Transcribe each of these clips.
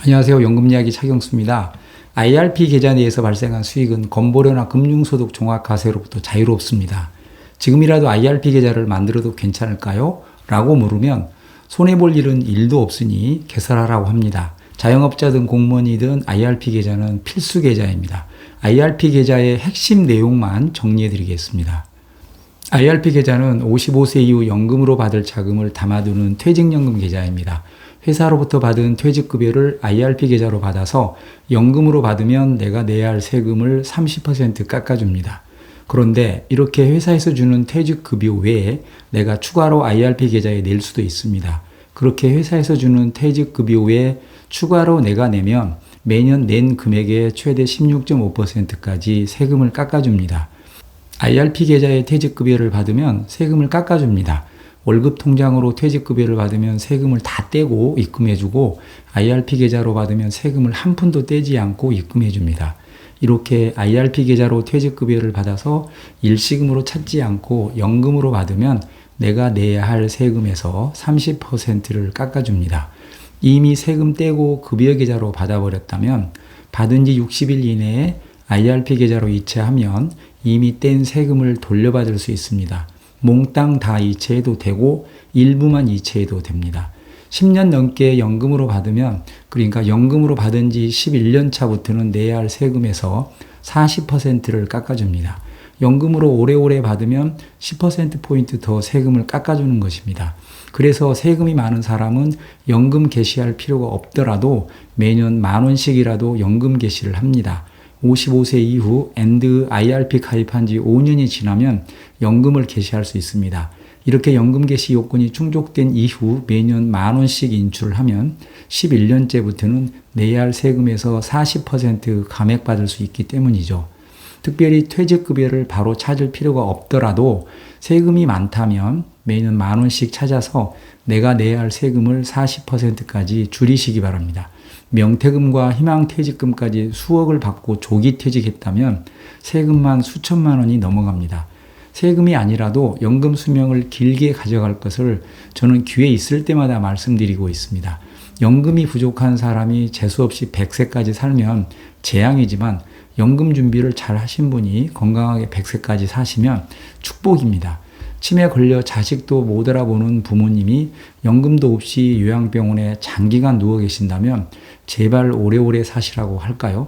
안녕하세요. 연금이야기 차경수입니다. IRP 계좌 내에서 발생한 수익은 건보료나 금융소득 종합과세로부터 자유롭습니다. 지금이라도 IRP 계좌를 만들어도 괜찮을까요? 라고 물으면 손해볼 일은 일도 없으니 개설하라고 합니다. 자영업자든 공무원이든 IRP 계좌는 필수 계좌입니다. IRP 계좌의 핵심 내용만 정리해 드리겠습니다. IRP 계좌는 55세 이후 연금으로 받을 자금을 담아두는 퇴직연금 계좌입니다. 회사로부터 받은 퇴직급여를 IRP 계좌로 받아서 연금으로 받으면 내가 내야 할 세금을 30% 깎아줍니다. 그런데 이렇게 회사에서 주는 퇴직급여 외에 내가 추가로 IRP 계좌에 낼 수도 있습니다. 그렇게 회사에서 주는 퇴직급여 외에 추가로 내가 내면 매년 낸 금액의 최대 16.5%까지 세금을 깎아줍니다. IRP 계좌에 퇴직급여를 받으면 세금을 깎아줍니다. 월급 통장으로 퇴직급여를 받으면 세금을 다 떼고 입금해주고 IRP 계좌로 받으면 세금을 한 푼도 떼지 않고 입금해줍니다. 이렇게 IRP 계좌로 퇴직급여를 받아서 일시금으로 찾지 않고 연금으로 받으면 내가 내야 할 세금에서 30%를 깎아줍니다. 이미 세금 떼고 급여 계좌로 받아버렸다면 받은 지 60일 이내에 IRP 계좌로 이체하면 이미 뗀 세금을 돌려받을 수 있습니다. 몽땅 다 이체해도 되고 일부만 이체해도 됩니다. 10년 넘게 연금으로 받으면, 그러니까 연금으로 받은 지 11년 차부터는 내야 할 세금에서 40%를 깎아줍니다. 연금으로 오래오래 받으면 10%포인트 더 세금을 깎아주는 것입니다. 그래서 세금이 많은 사람은 연금 개시할 필요가 없더라도 매년 10,000원씩이라도 연금 개시를 합니다. 55세 이후 앤드 IRP 가입한 지 5년이 지나면 연금을 개시할 수 있습니다. 이렇게 연금 개시 요건이 충족된 이후 매년 10,000원씩 인출을 하면 11년째부터는 내야 할 세금에서 40% 감액받을 수 있기 때문이죠. 특별히 퇴직급여를 바로 찾을 필요가 없더라도 세금이 많다면 매년 10,000원씩 찾아서 내가 내야 할 세금을 40%까지 줄이시기 바랍니다. 명퇴금과 희망퇴직금까지 수억을 받고 조기 퇴직했다면 세금만 수천만 원이 넘어갑니다. 세금이 아니라도 연금 수명을 길게 가져갈 것을 저는 기회 있을 때마다 말씀드리고 있습니다. 연금이 부족한 사람이 재수없이 100세까지 살면 재앙이지만 연금 준비를 잘 하신 분이 건강하게 100세까지 사시면 축복입니다. 치매 걸려 자식도 못 알아보는 부모님이 연금도 없이 요양병원에 장기간 누워 계신다면 제발 오래오래 사시라고 할까요?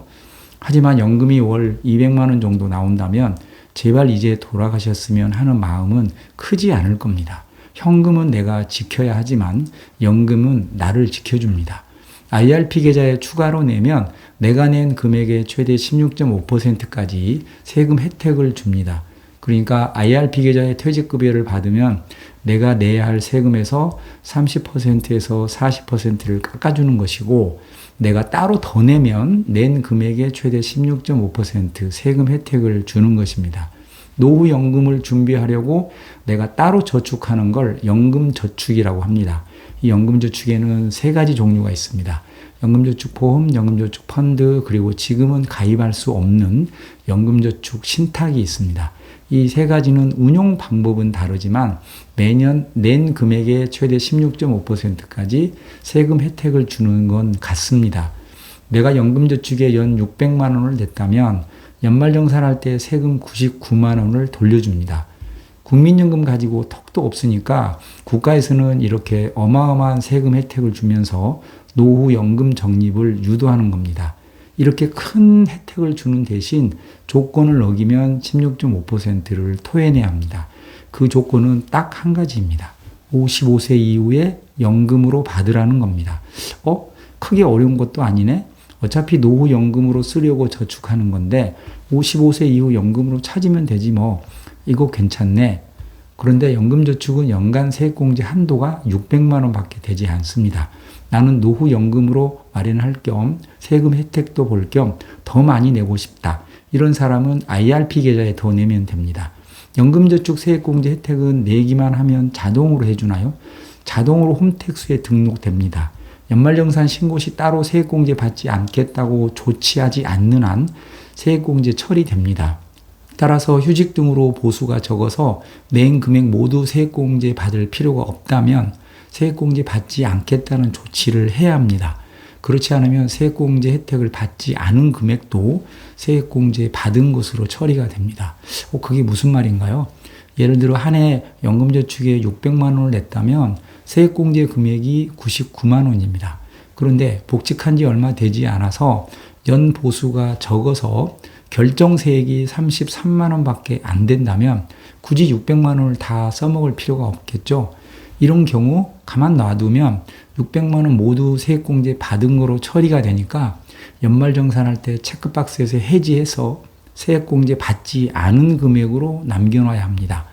하지만 연금이 월 200만 원 정도 나온다면 제발 이제 돌아가셨으면 하는 마음은 크지 않을 겁니다. 현금은 내가 지켜야 하지만 연금은 나를 지켜줍니다. IRP 계좌에 추가로 내면 내가 낸 금액의 최대 16.5%까지 세금 혜택을 줍니다. 그러니까 IRP 계좌에 퇴직급여를 받으면 내가 내야 할 세금에서 30%에서 40%를 깎아주는 것이고, 내가 따로 더 내면 낸 금액의 최대 16.5% 세금 혜택을 주는 것입니다. 노후연금을 준비하려고 내가 따로 저축하는 걸 연금저축이라고 합니다. 이 연금저축에는 3가지 종류가 있습니다. 연금저축보험, 연금저축펀드, 그리고 지금은 가입할 수 없는 연금저축 신탁이 있습니다. 이 3가지는 운용 방법은 다르지만 매년 낸 금액의 최대 16.5%까지 세금 혜택을 주는 건 같습니다. 내가 연금저축에 연 600만 원을 냈다면 연말정산할 때 세금 99만 원을 돌려줍니다. 국민연금 가지고 턱도 없으니까 국가에서는 이렇게 어마어마한 세금 혜택을 주면서 노후 연금 적립을 유도하는 겁니다. 이렇게 큰 혜택을 주는 대신 조건을 어기면 16.5%를 토해내야 합니다. 그 조건은 딱 한 가지입니다. 55세 이후에 연금으로 받으라는 겁니다. 크게 어려운 것도 아니네? 어차피 노후연금으로 쓰려고 저축하는 건데 55세 이후 연금으로 찾으면 되지 뭐. 이거 괜찮네. 그런데 연금저축은 연간 세액공제 한도가 600만 원밖에 되지 않습니다. 나는 노후연금으로 마련할 겸 세금 혜택도 볼 겸 더 많이 내고 싶다. 이런 사람은 IRP 계좌에 더 내면 됩니다. 연금저축 세액공제 혜택은 내기만 하면 자동으로 해주나요? 자동으로 홈택스에 등록됩니다. 연말정산 신고 시 따로 세액공제 받지 않겠다고 조치하지 않는 한 세액공제 처리됩니다. 따라서 휴직 등으로 보수가 적어서 낸 금액 모두 세액공제 받을 필요가 없다면 세액공제 받지 않겠다는 조치를 해야 합니다. 그렇지 않으면 세액공제 혜택을 받지 않은 금액도 세액공제 받은 것으로 처리가 됩니다. 그게 무슨 말인가요? 예를 들어 한 해 연금저축에 600만 원을 냈다면 세액공제 금액이 99만 원입니다. 그런데 복직한 지 얼마 되지 않아서 연 보수가 적어서 결정세액이 33만 원밖에 안 된다면 굳이 600만 원을 다 써먹을 필요가 없겠죠. 이런 경우 가만 놔두면 600만 원 모두 세액공제 받은 거로 처리가 되니까 연말정산할 때 체크박스에서 해지해서 세액공제 받지 않은 금액으로 남겨놔야 합니다.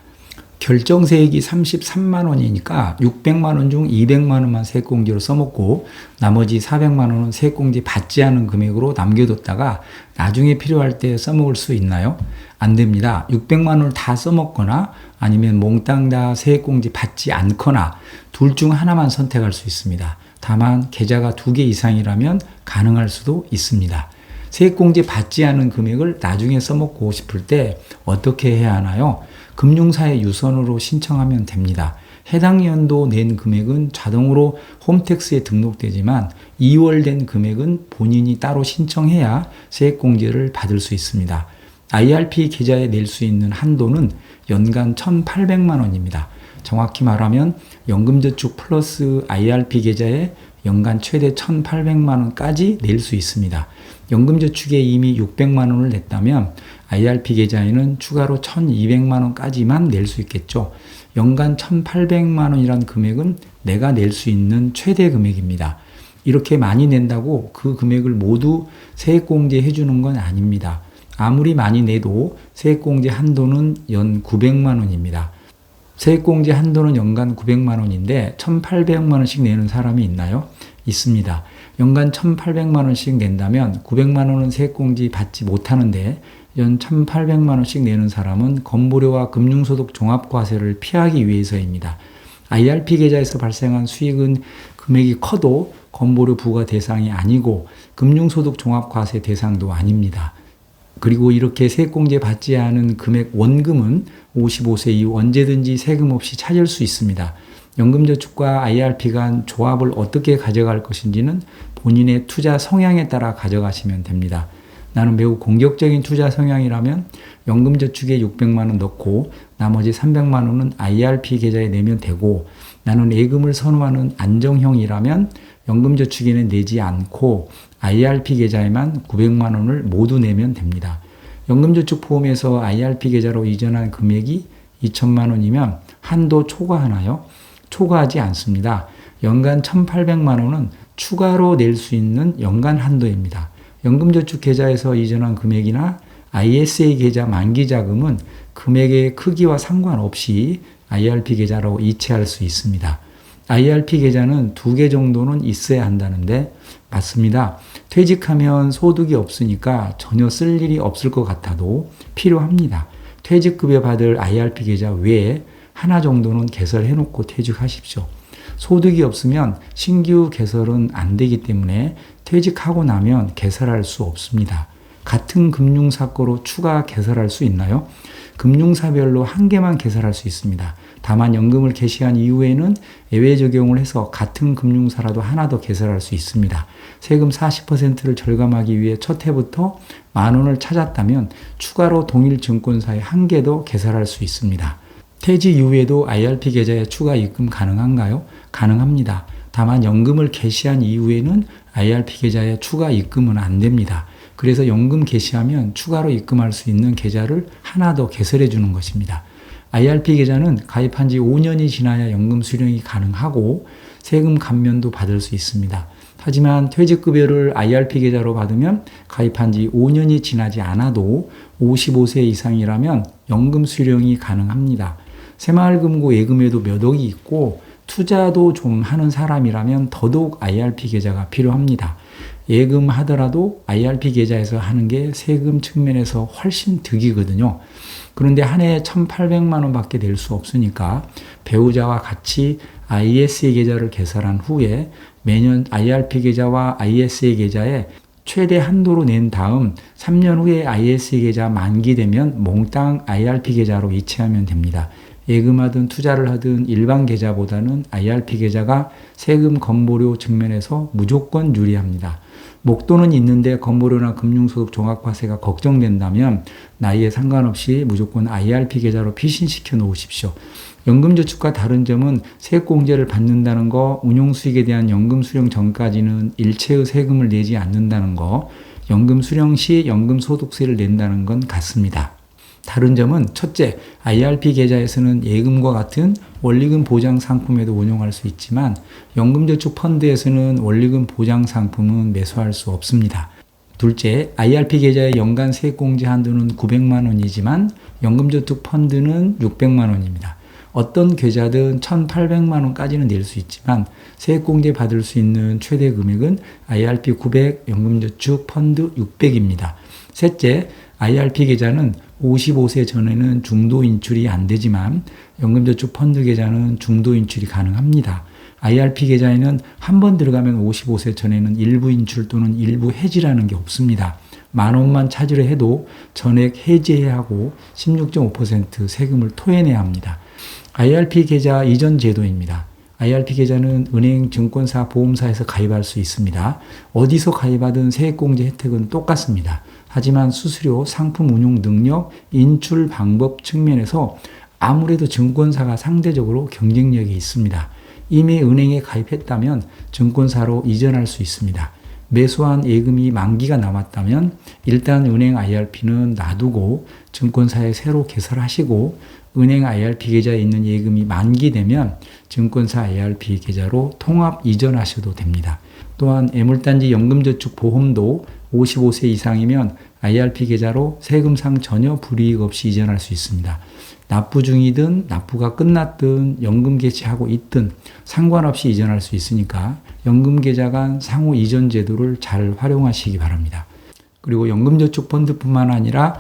결정세액이 33만 원이니까 600만 원 중 200만 원만 세액공제로 써먹고 나머지 400만 원은 세액공제 받지 않은 금액으로 남겨뒀다가 나중에 필요할 때 써먹을 수 있나요? 안 됩니다. 600만 원을 다 써먹거나 아니면 몽땅 다 세액공제 받지 않거나 둘 중 하나만 선택할 수 있습니다. 다만 계좌가 2개 이상이라면 가능할 수도 있습니다. 세액공제 받지 않은 금액을 나중에 써먹고 싶을 때 어떻게 해야 하나요? 금융사에 유선으로 신청하면 됩니다. 해당 연도 낸 금액은 자동으로 홈택스에 등록되지만 2월 된 금액은 본인이 따로 신청해야 세액공제를 받을 수 있습니다. IRP 계좌에 낼 수 있는 한도는 연간 1,800만 원입니다. 정확히 말하면 연금저축 플러스 IRP 계좌에 연간 최대 1,800만 원까지 낼 수 있습니다. 연금저축에 이미 600만 원을 냈다면 IRP 계좌에는 추가로 1,200만 원까지만 낼 수 있겠죠. 연간 1,800만 원이란 금액은 내가 낼 수 있는 최대 금액입니다. 이렇게 많이 낸다고 그 금액을 모두 세액공제 해주는 건 아닙니다. 아무리 많이 내도 세액공제 한도는 연 900만 원입니다. 세액공제 한도는 연간 900만 원인데 1,800만 원씩 내는 사람이 있나요? 있습니다. 연간 1,800만 원씩 낸다면 900만 원은 세액공제 받지 못하는데 연 1,800만 원씩 내는 사람은 건보료와 금융소득 종합과세를 피하기 위해서입니다. IRP 계좌에서 발생한 수익은 금액이 커도 건보료 부과 대상이 아니고 금융소득 종합과세 대상도 아닙니다. 그리고 이렇게 세액공제 받지 않은 금액 원금은 55세 이후 언제든지 세금 없이 찾을 수 있습니다. 연금저축과 IRP 간 조합을 어떻게 가져갈 것인지는 본인의 투자 성향에 따라 가져가시면 됩니다. 나는 매우 공격적인 투자 성향이라면 연금저축에 600만 원 넣고 나머지 300만 원은 IRP 계좌에 내면 되고, 나는 예금을 선호하는 안정형이라면 연금저축에는 내지 않고 IRP 계좌에만 900만 원을 모두 내면 됩니다. 연금저축 포함해서 IRP 계좌로 이전한 금액이 2천만 원이면 한도 초과하나요? 초과하지 않습니다. 연간 1,800만 원은 추가로 낼 수 있는 연간 한도입니다. 연금저축 계좌에서 이전한 금액이나 ISA 계좌 만기 자금은 금액의 크기와 상관없이 IRP 계좌로 이체할 수 있습니다. IRP 계좌는 2개 정도는 있어야 한다는데 맞습니다. 퇴직하면 소득이 없으니까 전혀 쓸 일이 없을 것 같아도 필요합니다. 퇴직급여 받을 IRP 계좌 외에 하나 정도는 개설해놓고 퇴직하십시오. 소득이 없으면 신규 개설은 안 되기 때문에 퇴직하고 나면 개설할 수 없습니다. 같은 금융사 거로 추가 개설할 수 있나요? 금융사별로 한 개만 개설할 수 있습니다. 다만 연금을 개시한 이후에는 예외 적용을 해서 같은 금융사라도 하나 더 개설할 수 있습니다. 세금 40%를 절감하기 위해 첫 해부터 만 원을 찾았다면 추가로 동일 증권사에 한 개 더 개설할 수 있습니다. 퇴직 이후에도 IRP 계좌에 추가 입금 가능한가요? 가능합니다. 다만 연금을 개시한 이후에는 IRP 계좌에 추가 입금은 안 됩니다. 그래서 연금 개시하면 추가로 입금할 수 있는 계좌를 하나 더 개설해 주는 것입니다. IRP 계좌는 가입한 지 5년이 지나야 연금 수령이 가능하고 세금 감면도 받을 수 있습니다. 하지만 퇴직급여를 IRP 계좌로 받으면 가입한 지 5년이 지나지 않아도 55세 이상이라면 연금 수령이 가능합니다. 새마을금고 예금에도 몇 억이 있고 투자도 좀 하는 사람이라면 더더욱 IRP 계좌가 필요합니다. 예금하더라도 IRP 계좌에서 하는 게 세금 측면에서 훨씬 득이거든요. 그런데 한 해에 1,800만 원밖에 낼 수 없으니까 배우자와 같이 ISA 계좌를 개설한 후에 매년 IRP 계좌와 ISA 계좌에 최대 한도로 낸 다음 3년 후에 ISA 계좌 만기되면 몽땅 IRP 계좌로 이체하면 됩니다. 예금하든 투자를 하든 일반 계좌보다는 IRP 계좌가 세금 건보료 측면에서 무조건 유리합니다. 목돈은 있는데 건보료나 금융소득 종합과세가 걱정된다면 나이에 상관없이 무조건 IRP 계좌로 피신시켜 놓으십시오. 연금저축과 다른 점은 세액공제를 받는다는 거, 운용수익에 대한 연금 수령 전까지는 일체의 세금을 내지 않는다는 거, 연금 수령 시 연금소득세를 낸다는 건 같습니다. 다른 점은 첫째, IRP 계좌에서는 예금과 같은 원리금 보장 상품에도 운용할 수 있지만 연금저축 펀드에서는 원리금 보장 상품은 매수할 수 없습니다. 둘째, IRP 계좌의 연간 세액공제 한도는 900만 원이지만 연금저축 펀드는 600만 원입니다. 어떤 계좌든 1,800만 원까지는 낼 수 있지만 세액공제 받을 수 있는 최대 금액은 IRP 900, 연금저축 펀드 600입니다. 셋째, IRP 계좌는 55세 전에는 중도 인출이 안 되지만 연금저축 펀드 계좌는 중도 인출이 가능합니다. IRP 계좌에는 한 번 들어가면 55세 전에는 일부 인출 또는 일부 해지라는 게 없습니다. 10,000원만 찾으려 해도 전액 해지해야 하고 16.5% 세금을 토해내야 합니다. IRP 계좌 이전 제도입니다. IRP 계좌는 은행, 증권사, 보험사에서 가입할 수 있습니다. 어디서 가입하든 세액공제 혜택은 똑같습니다. 하지만 수수료, 상품 운용 능력, 인출 방법 측면에서 아무래도 증권사가 상대적으로 경쟁력이 있습니다. 이미 은행에 가입했다면 증권사로 이전할 수 있습니다. 매수한 예금이 만기가 남았다면 일단 은행 IRP는 놔두고 증권사에 새로 개설하시고 은행 IRP 계좌에 있는 예금이 만기되면 증권사 IRP 계좌로 통합 이전하셔도 됩니다. 또한 애물단지 연금저축 보험도 55세 이상이면 IRP 계좌로 세금상 전혀 불이익 없이 이전할 수 있습니다. 납부 중이든 납부가 끝났든 연금 개시하고 있든 상관없이 이전할 수 있으니까 연금 계좌 간 상호 이전 제도를 잘 활용하시기 바랍니다. 그리고 연금저축 펀드뿐만 아니라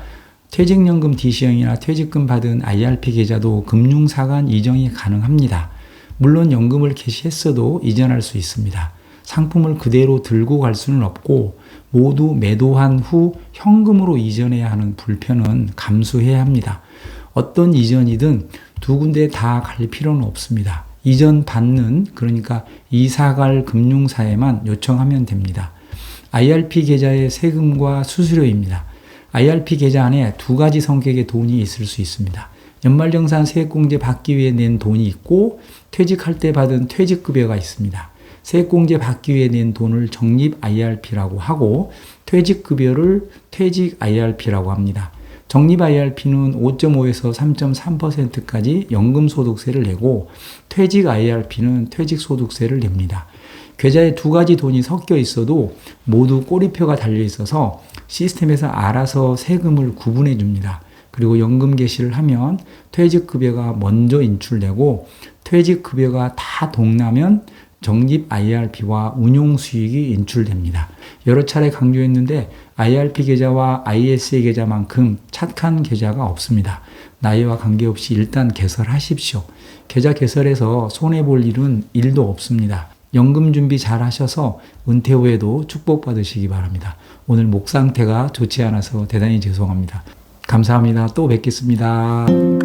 퇴직연금 DC형이나 퇴직금 받은 IRP 계좌도 금융사 간 이전이 가능합니다. 물론 연금을 개시했어도 이전할 수 있습니다. 상품을 그대로 들고 갈 수는 없고 모두 매도한 후 현금으로 이전해야 하는 불편은 감수해야 합니다. 어떤 이전이든 두 군데 다 갈 필요는 없습니다. 이전 받는, 그러니까 이사갈 금융사에만 요청하면 됩니다. IRP 계좌의 세금과 수수료입니다. IRP 계좌 안에 두 가지 성격의 돈이 있을 수 있습니다. 연말정산 세액공제 받기 위해 낸 돈이 있고 퇴직할 때 받은 퇴직급여가 있습니다. 세액공제 받기 위해 낸 돈을 적립 IRP라고 하고 퇴직급여를 퇴직 IRP라고 합니다. 적립 IRP는 5.5에서 3.3%까지 연금소득세를 내고 퇴직 IRP는 퇴직소득세를 냅니다. 계좌에 두 가지 돈이 섞여 있어도 모두 꼬리표가 달려 있어서 시스템에서 알아서 세금을 구분해 줍니다. 그리고 연금 개시를 하면 퇴직급여가 먼저 인출되고 퇴직급여가 다 동나면 적립 IRP와 운용수익이 인출됩니다. 여러 차례 강조했는데 IRP 계좌와 ISA 계좌만큼 착한 계좌가 없습니다. 나이와 관계없이 일단 개설하십시오. 계좌 개설해서 손해볼 일은 1도 없습니다. 연금 준비 잘 하셔서 은퇴 후에도 축복받으시기 바랍니다. 오늘 목 상태가 좋지 않아서 대단히 죄송합니다. 감사합니다. 또 뵙겠습니다.